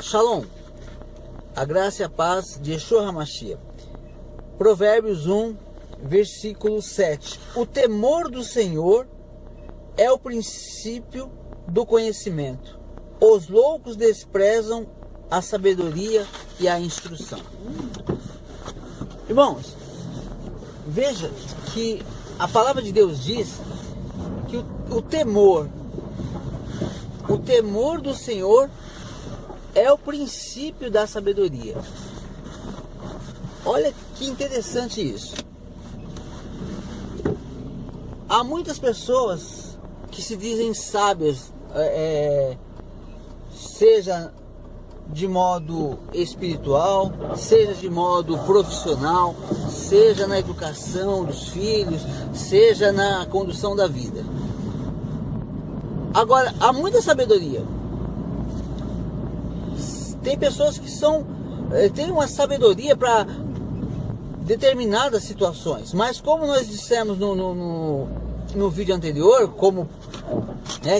Shalom, a graça e a paz de Yeshua HaMashiach. Provérbios 1, versículo 7. O temor do Senhor é o princípio do conhecimento. Os loucos desprezam a sabedoria e a instrução. Irmãos, veja que a palavra de Deus diz que o temor do Senhor é o princípio da sabedoria. Olha que interessante isso. Há muitas pessoas que se dizem sábias, seja de modo espiritual, seja de modo profissional, seja na educação dos filhos, seja na condução da vida. Agora, há muita sabedoria. Tem pessoas que têm uma sabedoria para determinadas situações, mas como nós dissemos no vídeo anterior,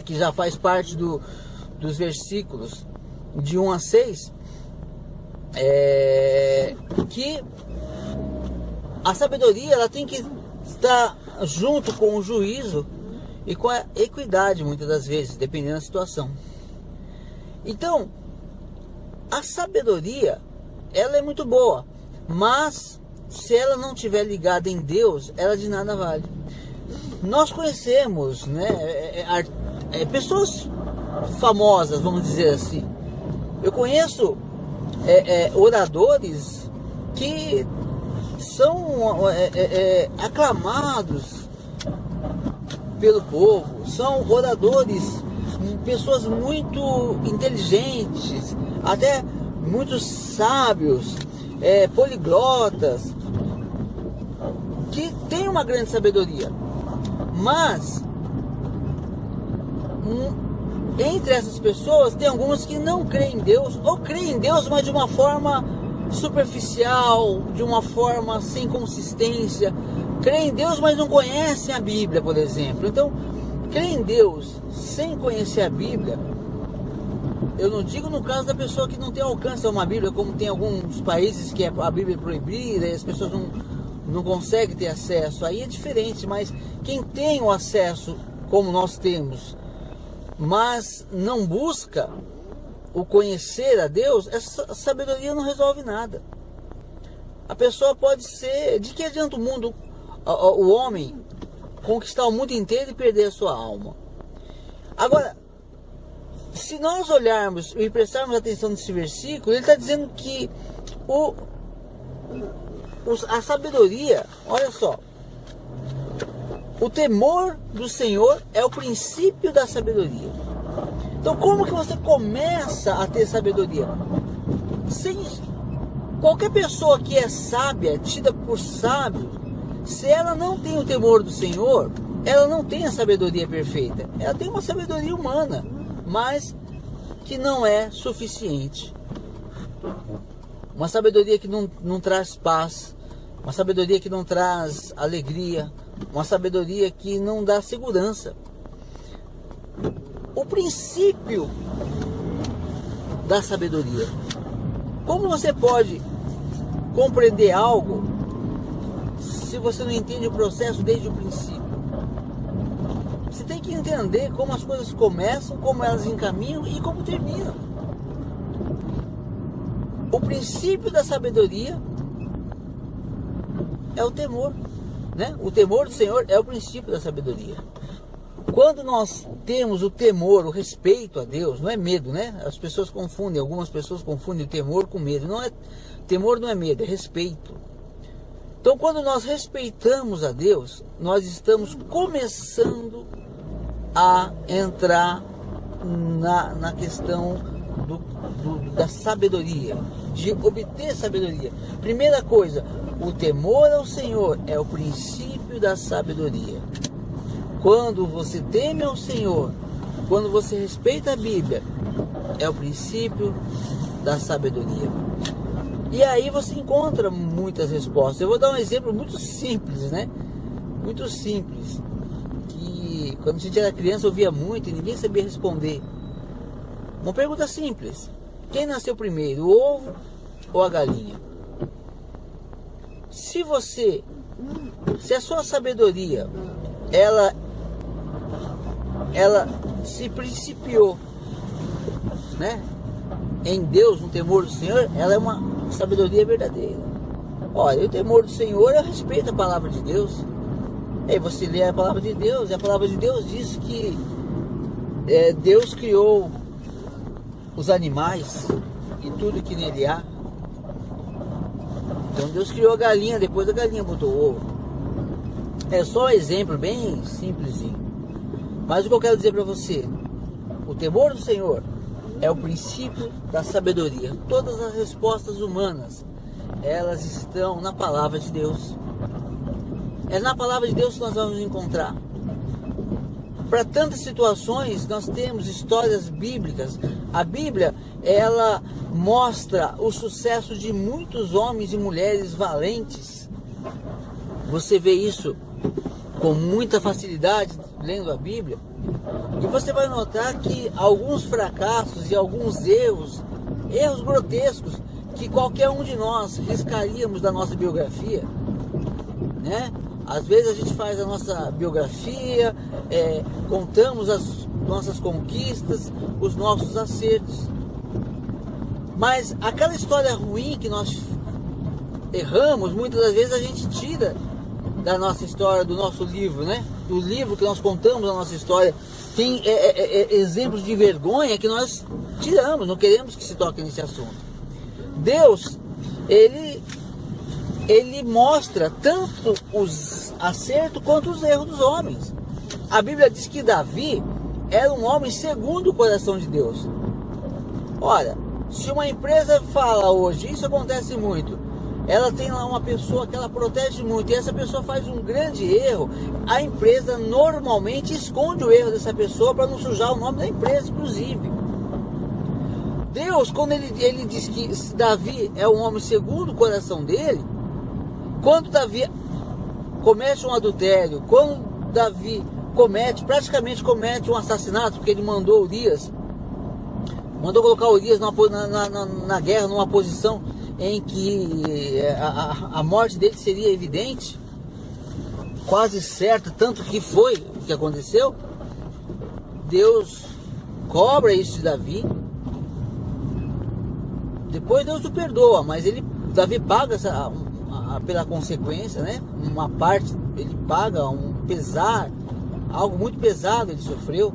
que já faz parte dos versículos de 1 a 6, que a sabedoria ela tem que estar junto com o juízo e com a equidade, muitas das vezes, dependendo da situação. Então, a sabedoria, ela é muito boa, mas se ela não estiver ligada em Deus, ela de nada vale. Nós conhecemos, pessoas famosas, vamos dizer assim. Eu conheço oradores que são aclamados pelo povo, são oradores, pessoas muito inteligentes, até muitos sábios, poliglotas, que têm uma grande sabedoria, mas entre essas pessoas tem algumas que não creem em Deus, ou creem em Deus, mas de uma forma superficial, de uma forma sem consistência. Creem em Deus, mas não conhecem a Bíblia, por exemplo. Então, creem em Deus sem conhecer a Bíblia. Eu não digo no caso da pessoa que não tem alcance a uma Bíblia, como tem alguns países que a Bíblia é proibida e as pessoas não conseguem ter acesso. Aí é diferente, mas quem tem o acesso, como nós temos, mas não busca o conhecer a Deus, essa sabedoria não resolve nada. A pessoa pode ser... De que adianta o homem conquistar o mundo inteiro e perder a sua alma? Agora, se nós olharmos e prestarmos atenção nesse versículo, ele está dizendo que a sabedoria, olha só, o temor do Senhor é o princípio da sabedoria. Então, como que você começa a ter sabedoria? Qualquer pessoa que é sábia, tida por sábio, se ela não tem o temor do Senhor, ela não tem a sabedoria perfeita. Ela tem uma sabedoria humana, mas que não é suficiente. Uma sabedoria que não traz paz, uma sabedoria que não traz alegria, uma sabedoria que não dá segurança. O princípio da sabedoria. Como você pode compreender algo se você não entende o processo desde o princípio? Você tem que entender como as coisas começam, como elas encaminham e como terminam. O princípio da sabedoria é o temor, né? O temor do Senhor é o princípio da sabedoria. Quando nós temos o temor, o respeito a Deus, não é medo, né? As pessoas confundem, algumas pessoas confundem o temor com medo. Temor não é medo, é respeito. Então, quando nós respeitamos a Deus, nós estamos começando a entrar na questão da sabedoria, de obter sabedoria. Primeira coisa, o temor ao Senhor é o princípio da sabedoria. Quando você teme ao Senhor, quando você respeita a Bíblia, é o princípio da sabedoria. E aí você encontra muitas respostas. Eu vou dar um exemplo muito simples, né? Muito simples. Que quando a gente era criança eu ouvia muito e ninguém sabia responder. Uma pergunta simples. Quem nasceu primeiro, o ovo ou a galinha? Se a sua sabedoria, ela se principiou, né, em Deus, no temor do Senhor, ela é uma sabedoria verdadeira. Olha, o temor do Senhor é o respeito à palavra de Deus. Aí você lê a palavra de Deus, e a palavra de Deus diz que Deus criou os animais e tudo que nele há. Então Deus criou a galinha, depois a galinha botou o ovo. É só um exemplo bem simplesinho. Mas o que eu quero dizer para você, o temor do Senhor é o princípio da sabedoria. Todas as respostas humanas, elas estão na palavra de Deus. É na palavra de Deus que nós vamos encontrar. Para tantas situações, nós temos histórias bíblicas. A Bíblia, ela mostra o sucesso de muitos homens e mulheres valentes. Você vê isso com muita facilidade lendo a Bíblia. E você vai notar que alguns fracassos e alguns erros grotescos, que qualquer um de nós riscaríamos da nossa biografia, né? Às vezes a gente faz a nossa biografia, contamos as nossas conquistas, os nossos acertos. Mas aquela história ruim que nós erramos, muitas das vezes a gente tira da nossa história, do nosso livro, né? Do livro que nós contamos a nossa história. Tem exemplos de vergonha que nós tiramos, não queremos que se toque nesse assunto. Deus, Ele mostra tanto os acertos quanto os erros dos homens. A Bíblia diz que Davi era um homem segundo o coração de Deus. Olha, se uma empresa fala hoje, isso acontece muito, ela tem lá uma pessoa que ela protege muito e essa pessoa faz um grande erro, a empresa normalmente esconde o erro dessa pessoa para não sujar o nome da empresa, inclusive. Deus, quando ele diz que Davi é um homem segundo o coração dele, quando Davi comete um adultério, quando Davi praticamente comete um assassinato, porque ele mandou colocar Urias na guerra, numa posição em que a morte dele seria evidente, quase certa, tanto que foi o que aconteceu. Deus cobra isso de Davi. Depois Deus o perdoa, mas Davi paga pela consequência, né? Uma parte, ele paga um pesar, algo muito pesado ele sofreu.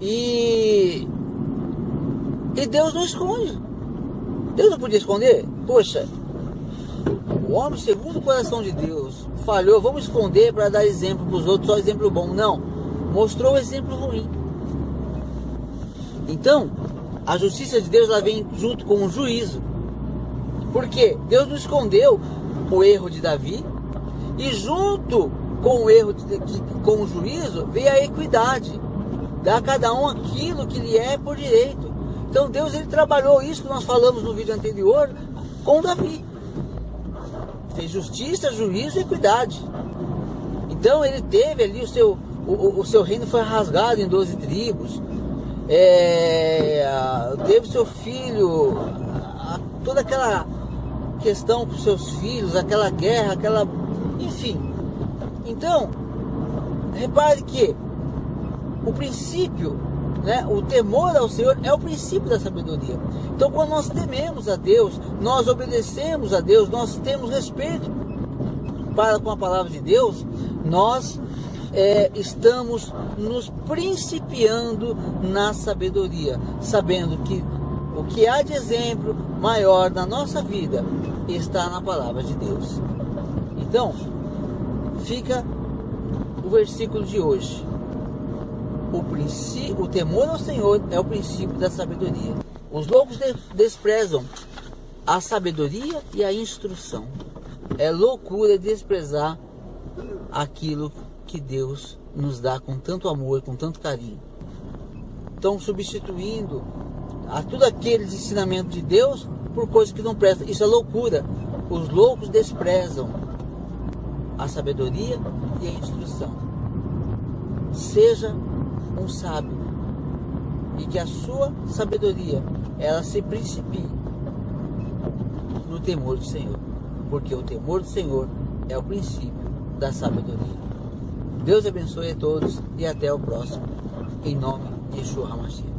E Deus não esconde. Deus não podia esconder? Poxa, o homem segundo o coração de Deus falhou, vamos esconder para dar exemplo para os outros, só exemplo bom. Não, mostrou o exemplo ruim. Então, a justiça de Deus, ela vem junto com o juízo. Porque Deus não escondeu o erro de Davi, e junto com o erro, com o juízo, veio a equidade. Dá a cada um aquilo que lhe é por direito. Então Deus, ele trabalhou isso que nós falamos no vídeo anterior com Davi. Fez justiça, juízo e equidade. Então ele teve ali o seu reino foi rasgado em 12 tribos. Teve seu filho, toda aquela questão com seus filhos, aquela guerra, enfim. Então, repare que o princípio, né, o temor ao Senhor é o princípio da sabedoria. Então, quando nós tememos a Deus, nós obedecemos a Deus, nós temos respeito para com a palavra de Deus, nós estamos nos principiando na sabedoria, sabendo que o que há de exemplo maior na nossa vida está na palavra de Deus. Então, fica o versículo de hoje. O temor ao Senhor é o princípio da sabedoria. Os loucos desprezam a sabedoria e a instrução. É loucura desprezar aquilo que Deus nos dá com tanto amor, com tanto carinho. Então, substituindo a tudo aqueles ensinamentos de Deus por coisas que não prestam. Isso é loucura. Os loucos desprezam a sabedoria e a instrução. Seja um sábio, e que a sua sabedoria ela se principie no temor do Senhor, porque o temor do Senhor é o princípio da sabedoria. Deus abençoe a todos e até o próximo, em nome de Yeshua HaMashiach.